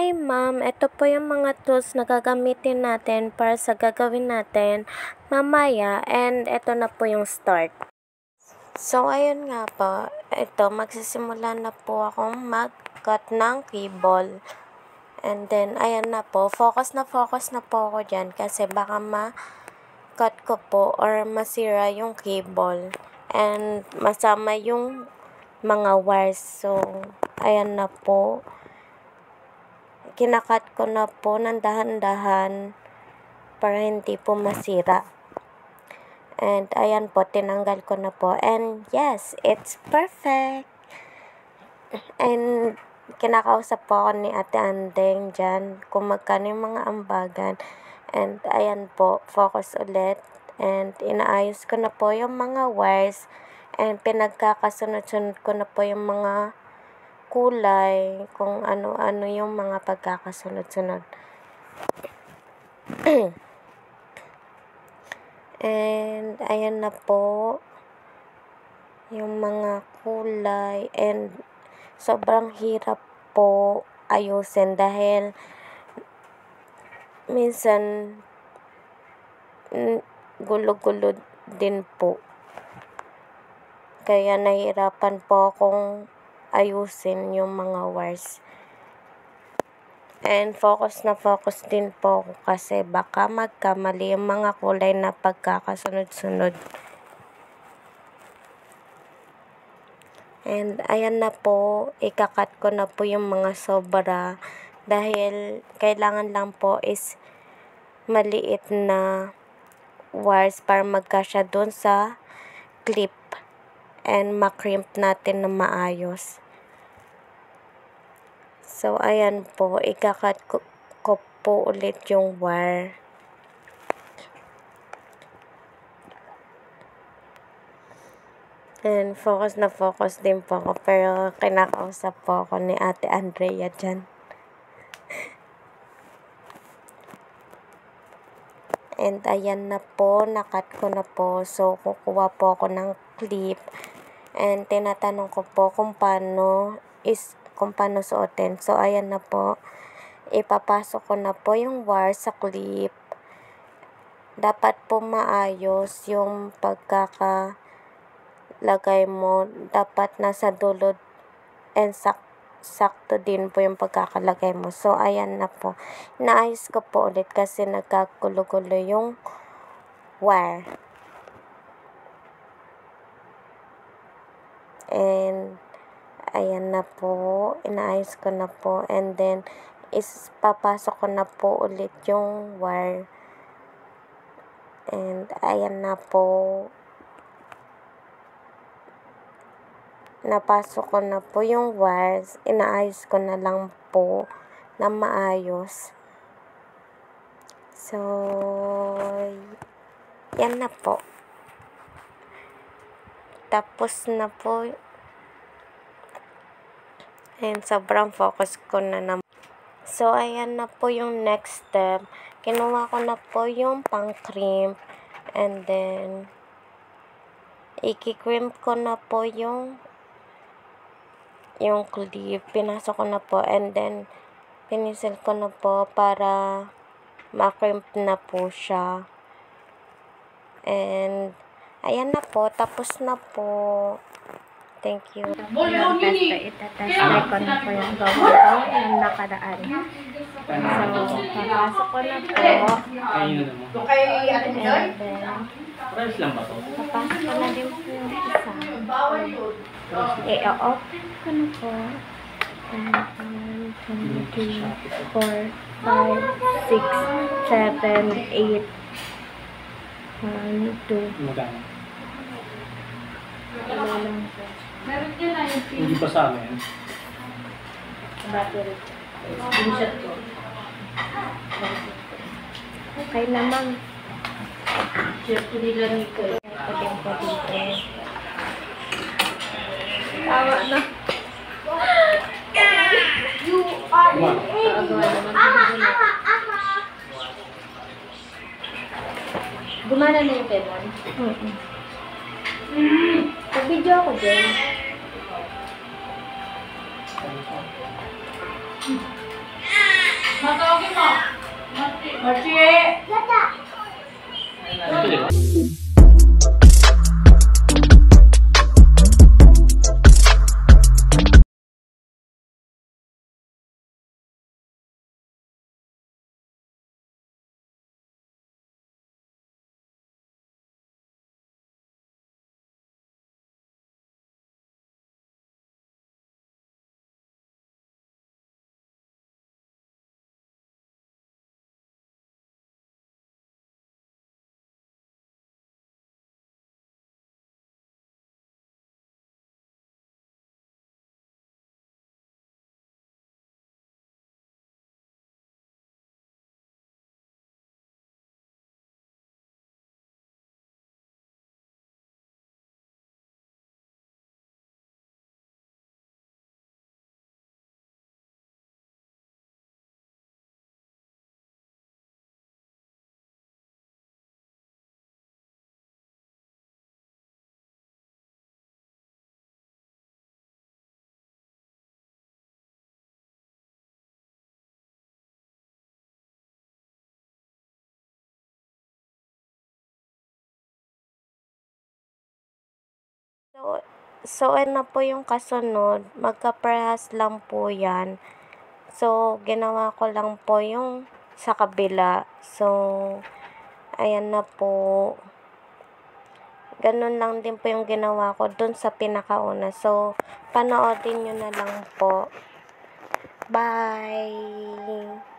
Hi ma'am, ito po yung mga tools na gagamitin natin para sa gagawin natin mamaya, and ito na po yung start. So ayun nga po, ito magsisimula na po akong mag-cut ng cable. And then ayan na po, focus na po ako dyan kasi baka ma-cut ko po or masira yung cable and masama yung mga wires. So ayan na po. Kinakat ko na po ng dahan-dahan para hindi po masira. And ayan po, tinanggal ko na po. And yes, it's perfect. And kinakausap po ako ni Ate Andeng dyan kung magkano yung mga ambagan. And ayan po, focus ulit. And inaayos ko na po yung mga wires. And pinagkakasunod-sunod ko na po yung mga kulay, kung ano-ano yung mga pagkakasunod-sunod. And ayan na po yung mga kulay, and sobrang hirap po ayusin dahil minsan gulo-gulo din po. Kaya nahihirapan po akong ayusin yung mga wires. And focus din po ako kasi baka magkamali yung mga kulay na pagkakasunod-sunod. And ayan na po, ikakat ko na po yung mga sobra dahil kailangan lang po is maliit na wires para magkasya dun sa clip and makrimp natin na maayos. So ayan po, ikakat ko po ulit yung wire. And focus din po ako, pero kinakausap po ako ni Ate Andrea dyan. And ayan na po, nakat ko na po. So kukuha po ako ng clip. And tinatanong ko po kung paano suotin. So ayan na po, ipapasok ko na po yung wire sa clip. Dapat po maayos yung pagkakalagay mo. Dapat nasa dulo and sakto din po yung pagkakalagay mo. So ayan na po, naayos ko po ulit kasi nagkagulo-gulo yung wire. And ayan na po, inaayos ko na po, and then papasok ko na po ulit yung wire. And ayan na po, napasok ko na po yung wires, inaayos ko na lang po na maayos. So yan na po, tapos na po. And sobrang focus ko na naman. So ayan na po yung next step. Kinuha ko na po yung pang-crimp, and then iki-crimp ko na po yung clip. Pinasok ko na po, and then pinisil ko na po para ma-crimp na po siya. And ayan na po, tapos na po. Thank you. Itatest ko na po yung gawin ko yung nakaraan. So, papasok ko na po. And then, papasok ko na din po yung isa. I-open ko na po. And 1, 2, 3, 4, 5, 6, 7, 8. 1, 2. Meron yun na yung hindi pa sa amin. Battery. Screenshot ko. Okay naman. Share ko nila nito. Pwede po dito. Tawa na. You are gumana na yung pedal? Pag-video ako dyan. Matawagin mo. Marci. So ano po yung kasunod, magkaparehas lang po yan. So, ginawa ko lang po yung sa kabila. So, ayan na po. Ganun lang din po yung ginawa ko dun sa pinakauna. So, panoodin nyo na lang po. Bye!